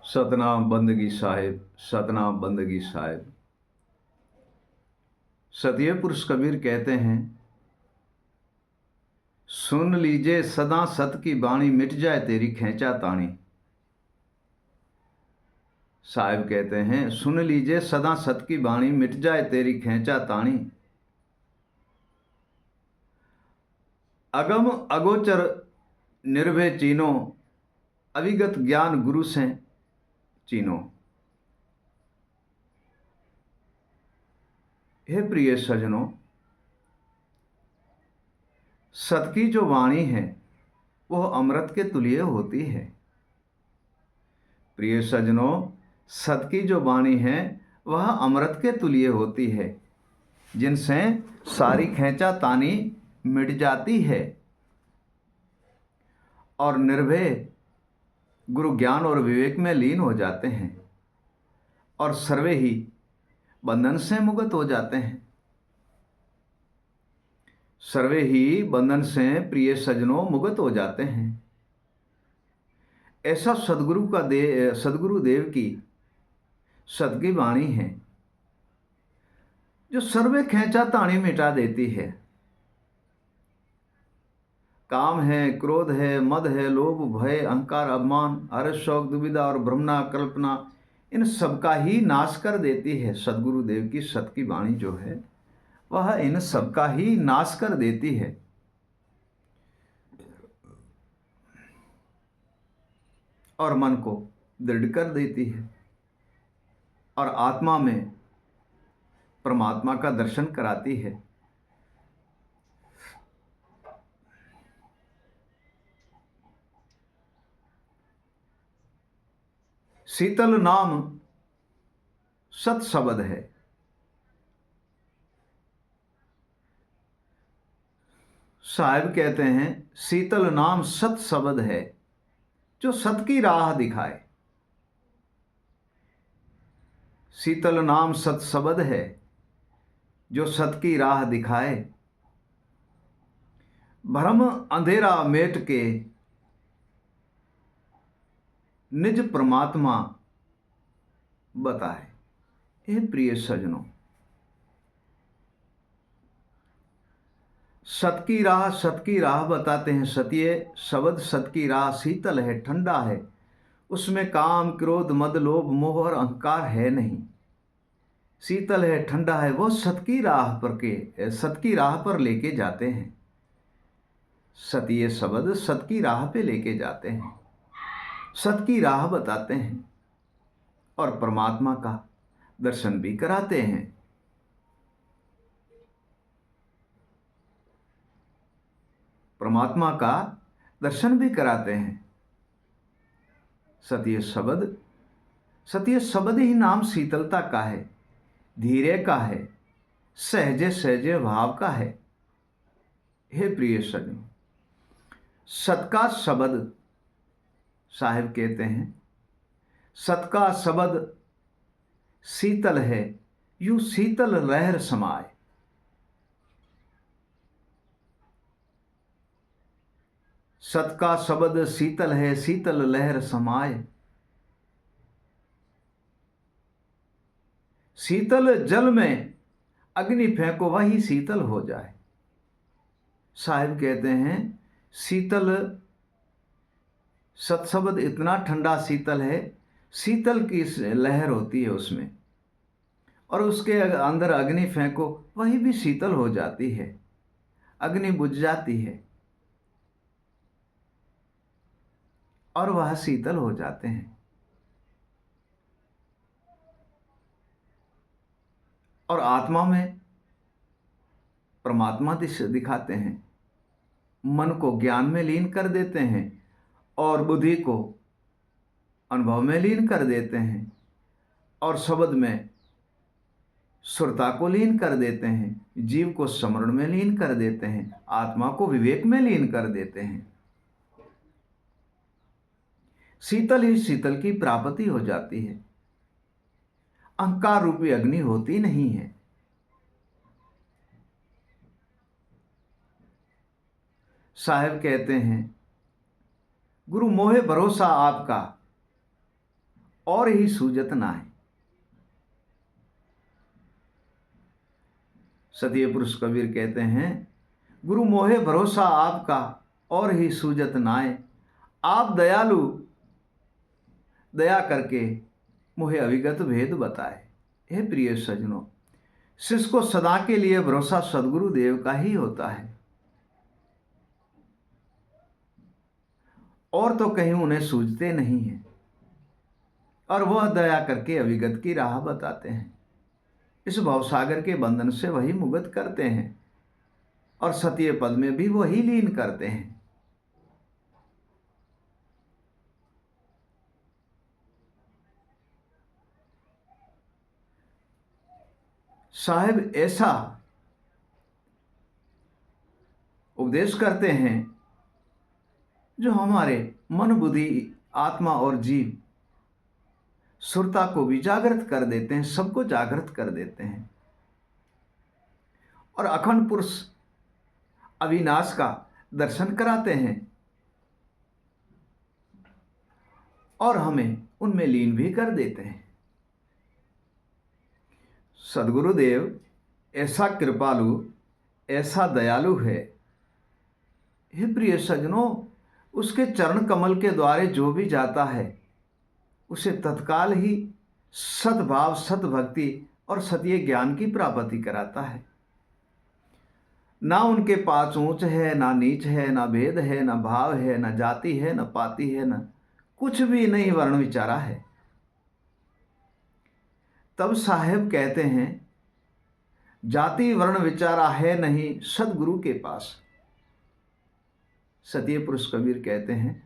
सतनाम बंदगी साहिब, सतनाम बंदगी साहिब। सतिये पुरुष कबीर कहते हैं, सुन लीजिए सदा सत की बाणी, मिट जाए तेरी खेंचा ताणी। साहिब कहते हैं, सुन लीजिए सदा सत की बाणी, मिट जाए तेरी खेंचा ताणी। अगम अगोचर निर्भय चीनो, अविगत ज्ञान गुरु से चीनो। हे प्रिय सजनों, सत की जो वाणी है वह अमृत के तुल्य होती है। प्रिय सजनों, सत की जो वाणी है वह अमृत के तुल्य होती है, जिनसे सारी खेंचा तानी मिट जाती है और निर्भय गुरु ज्ञान और विवेक में लीन हो जाते हैं और सर्वे ही बंधन से मुक्त हो जाते हैं। सर्वे ही बंधन से प्रिय सजनों मुक्त हो जाते हैं। ऐसा सदगुरु देव की सत की वाणी है जो सर्वे खेंचा ताणी मिटा देती है। काम है, क्रोध है, मद है, लोभ, भय, अहंकार, अभिमान, हर्ष, शौक, दुविधा और भ्रमणा, कल्पना, इन सबका ही नाश कर देती है। सदगुरु देव की सत की वाणी जो है वह इन सबका ही नाश कर देती है और मन को दृढ़ कर देती है और आत्मा में परमात्मा का दर्शन कराती है। शीतल नाम सत शब्द है। साहिब कहते हैं, शीतल नाम सत शब्द है जो सत की राह दिखाए। शीतल नाम सत शब्द है जो सत की राह दिखाए। भ्रम अंधेरा मेट के निज परमात्मा बताए। हे प्रिय सजनों, सत की राह बताते हैं। सतिये शब्द सत की राह शीतल है, ठंडा है, उसमें काम, क्रोध, मद, लोभ, मोह और अहंकार है नहीं। शीतल है, ठंडा है, वो सत की राह पर लेके जाते हैं। सतिये शब्द सत की राह पे लेके जाते हैं, सत की राह बताते हैं और परमात्मा का दर्शन भी कराते हैं। परमात्मा का दर्शन भी कराते हैं। सत्य शब्द ही नाम शीतलता का है, धीरे का है, सहजे सहजे भाव का है। हे प्रिय सजनों, सत का शब्द, साहिब कहते हैं, सत का शब्द शीतल है, यूं शीतल लहर समाए। सत का शब्द शीतल है, शीतल लहर समाए। शीतल जल में अग्नि फेंको, वही शीतल हो जाए। साहिब कहते हैं, शीतल सत शब्द इतना ठंडा शीतल है, शीतल की लहर होती है उसमें, और उसके अंदर अग्नि फेंको वही भी शीतल हो जाती है, अग्नि बुझ जाती है और वह शीतल हो जाते हैं। और आत्मा में परमात्मा दिखाते हैं, मन को ज्ञान में लीन कर देते हैं और बुद्धि को अनुभव में लीन कर देते हैं और शब्द में सुरता को लीन कर देते हैं, जीव को स्मरण में लीन कर देते हैं, आत्मा को विवेक में लीन कर देते हैं। शीतल ही शीतल की प्राप्ति हो जाती है, अहंकार रूपी अग्नि होती नहीं है। साहिब कहते हैं, गुरु मोहे भरोसा आपका, और ही सूझत नाय। सतीय पुरुष कबीर कहते हैं, गुरु मोहे भरोसा आपका और ही सूझत नाय। आप दयालु, दया करके मोहे अविगत भेद बताए। हे प्रिय सजनों, शिष्य को सदा के लिए भरोसा सदगुरु देव का ही होता है, और तो कहीं उन्हें सूझते नहीं है, और वह दया करके अविगत की राह बताते हैं। इस भवसागर के बंधन से वही मुक्त करते हैं और सतीय पद में भी वही लीन करते हैं। साहेब ऐसा उपदेश करते हैं जो हमारे मन, बुद्धि, आत्मा और जीव सुरता को भी जागृत कर देते हैं, सबको जागृत कर देते हैं, और अखंड पुरुष अविनाश का दर्शन कराते हैं और हमें उनमें लीन भी कर देते हैं। सद्गुरुदेव ऐसा कृपालु, ऐसा दयालु है। हे प्रिय सज्जनों, उसके चरण कमल के द्वारे जो भी जाता है उसे तत्काल ही सद्भाव, सद्भक्ति और सत्य ज्ञान की प्राप्ति कराता है। ना उनके पास ऊंच है, ना नीच है, ना भेद है, ना भाव है, ना जाति है, ना पाति है, ना कुछ भी नहीं वर्ण विचारा है। तब साहेब कहते हैं, जाति वर्ण विचारा है नहीं सदगुरु के पास। सतीय पुरुष कबीर कहते हैं,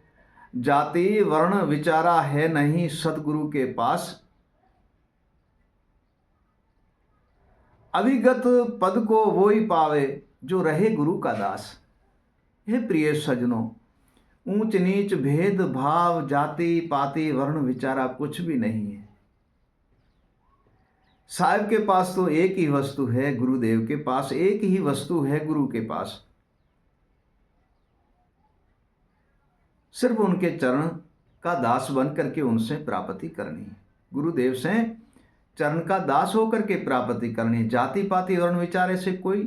जाति वर्ण विचारा है नहीं सदगुरु के पास। अविगत पद को वो ही पावे जो रहे गुरु का दास। हे प्रिय सज्जनों, ऊंच नीच भेद भाव जाति पाति वर्ण विचारा कुछ भी नहीं है। साहिब के पास तो एक ही वस्तु है, गुरुदेव के पास एक ही वस्तु है, गुरु के पास सिर्फ उनके चरण का दास बन करके उनसे प्राप्ति करनी है। गुरुदेव से चरण का दास होकर के प्राप्ति करनी। जाति पाति वर्ण विचारे से कोई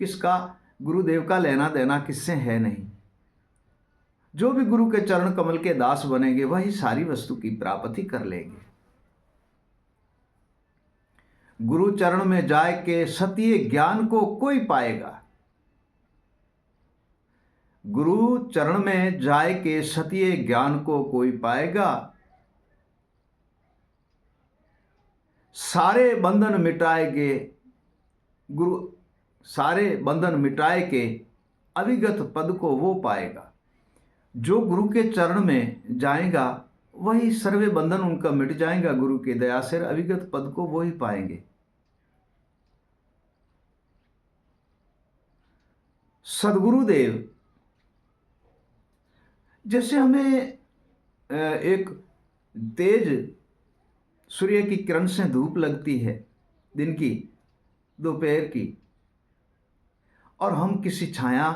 किसका, गुरुदेव का लेना देना किससे है नहीं। जो भी गुरु के चरण कमल के दास बनेंगे वही सारी वस्तु की प्राप्ति कर लेंगे। गुरु चरण में जाए के सत्य ज्ञान को कोई पाएगा। गुरु चरण में जाए के सत्य ज्ञान को कोई पाएगा। सारे बंधन मिटाएगे गुरु, सारे बंधन मिटाए के अविगत पद को वो पाएगा। जो गुरु के चरण में जाएगा वही सर्वे बंधन उनका मिट जाएगा। गुरु की दया से अविगत पद को वो ही पाएंगे। सद्गुरुदेव जैसे हमें एक तेज सूर्य की किरण से धूप लगती है, दिन की, दोपहर की, और हम किसी छाया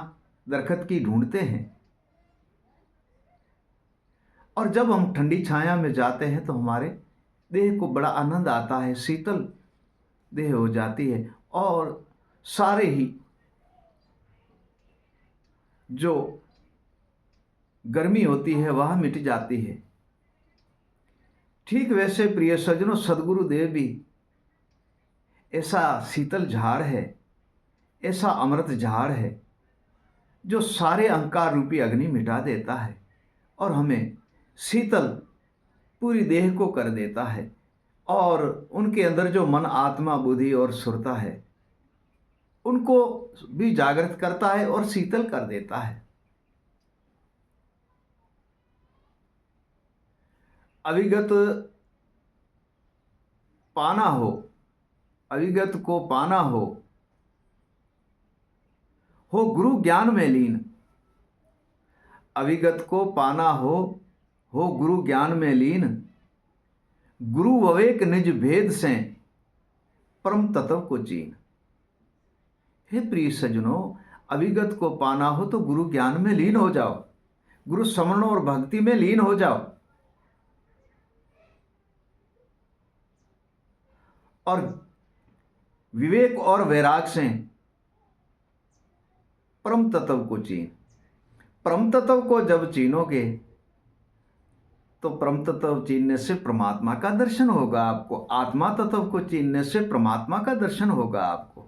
दरख्त की ढूंढते हैं, और जब हम ठंडी छाया में जाते हैं तो हमारे देह को बड़ा आनंद आता है, शीतल देह हो जाती है और सारे ही जो गर्मी होती है वह मिट जाती है। ठीक वैसे प्रिय सज्जनों, सद्गुरुदेव भी ऐसा शीतल झाड़ है, ऐसा अमृत झाड़ है जो सारे अहंकार रूपी अग्नि मिटा देता है और हमें शीतल पूरी देह को कर देता है, और उनके अंदर जो मन, आत्मा, बुद्धि और सुरता है उनको भी जागृत करता है और शीतल कर देता है। अविगत पाना हो, अविगत को पाना हो गुरु ज्ञान में लीन। अविगत को पाना हो गुरु ज्ञान में लीन। गुरु विवेक निज भेद से परम तत्व को चीन। हे प्रिय सज्जनों, अविगत को पाना हो तो गुरु ज्ञान में लीन हो जाओ, गुरु समरण और भक्ति में लीन हो जाओ। और विवेक और वैराग से परम तत्व को चीन। परम तत्व को जब चीनोगे तो परम तत्व चीनने से परमात्मा का दर्शन होगा आपको। आत्मा तत्व को चीनने से परमात्मा का दर्शन होगा आपको।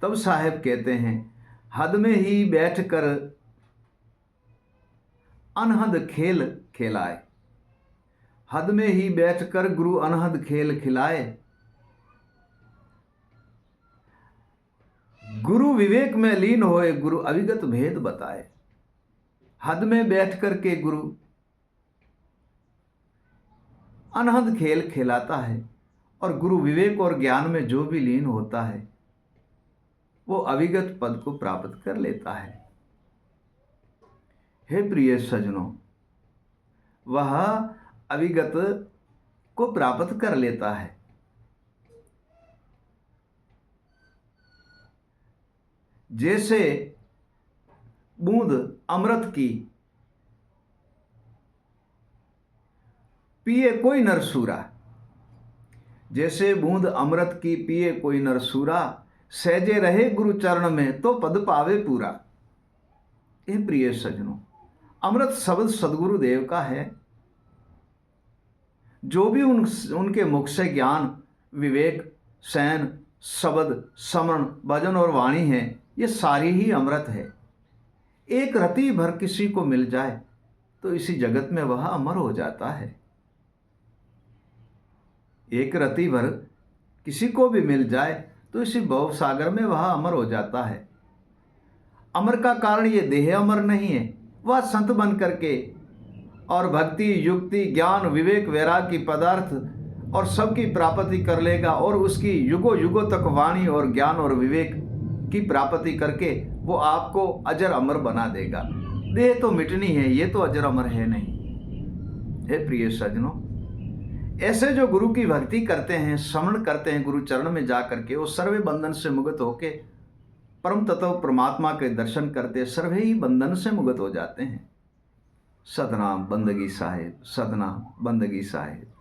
तब साहेब कहते हैं, हद में ही बैठकर अनहद खेल खिलाए। हद में ही बैठकर गुरु अनहद खेल खिलाए। गुरु विवेक में लीन होए, गुरु अविगत भेद बताए। हद में बैठ कर के गुरु अनहद खेल खिलाता है और गुरु विवेक और ज्ञान में जो भी लीन होता है वो अविगत पद को प्राप्त कर लेता है। हे प्रिय सज्जनों, वह अविगत को प्राप्त कर लेता है। जैसे बूंद अमृत की पिए कोई नरसूरा, जैसे बूंद अमृत की पिए कोई नरसूरा, सहजे रहे गुरु चरण में तो पद पावे पूरा। ये प्रिय सज्जनों, अमृत शब्द सदगुरु देव का है। जो भी उनके मुख से ज्ञान, विवेक, सैन, शब्द, समरण, भजन और वाणी है, ये सारी ही अमृत है। एक रति भर किसी को मिल जाए तो इसी जगत में वह अमर हो जाता है। एक रति भर किसी को भी मिल जाए तो इसी भव सागर में वह अमर हो जाता है। अमर का कारण ये देह अमर नहीं है, वह संत बन करके और भक्ति, युक्ति, ज्ञान, विवेक, वैराग की पदार्थ और सबकी प्राप्ति कर लेगा और उसकी युगों युगों तक वाणी और ज्ञान और विवेक की प्राप्ति करके वो आपको अजर अमर बना देगा। देह तो मिटनी है, ये तो अजर अमर है नहीं। हे प्रिय सज्जनों, ऐसे जो गुरु की भक्ति करते हैं, श्रवण करते हैं, गुरु चरण में जा करके वो सर्वे बंधन से मुक्त होके परम तत्व परमात्मा के दर्शन करते सर्वे ही बंधन से मुक्त हो जाते हैं। सतनाम बंदगी साहिब, सतनाम बंदगी साहिब।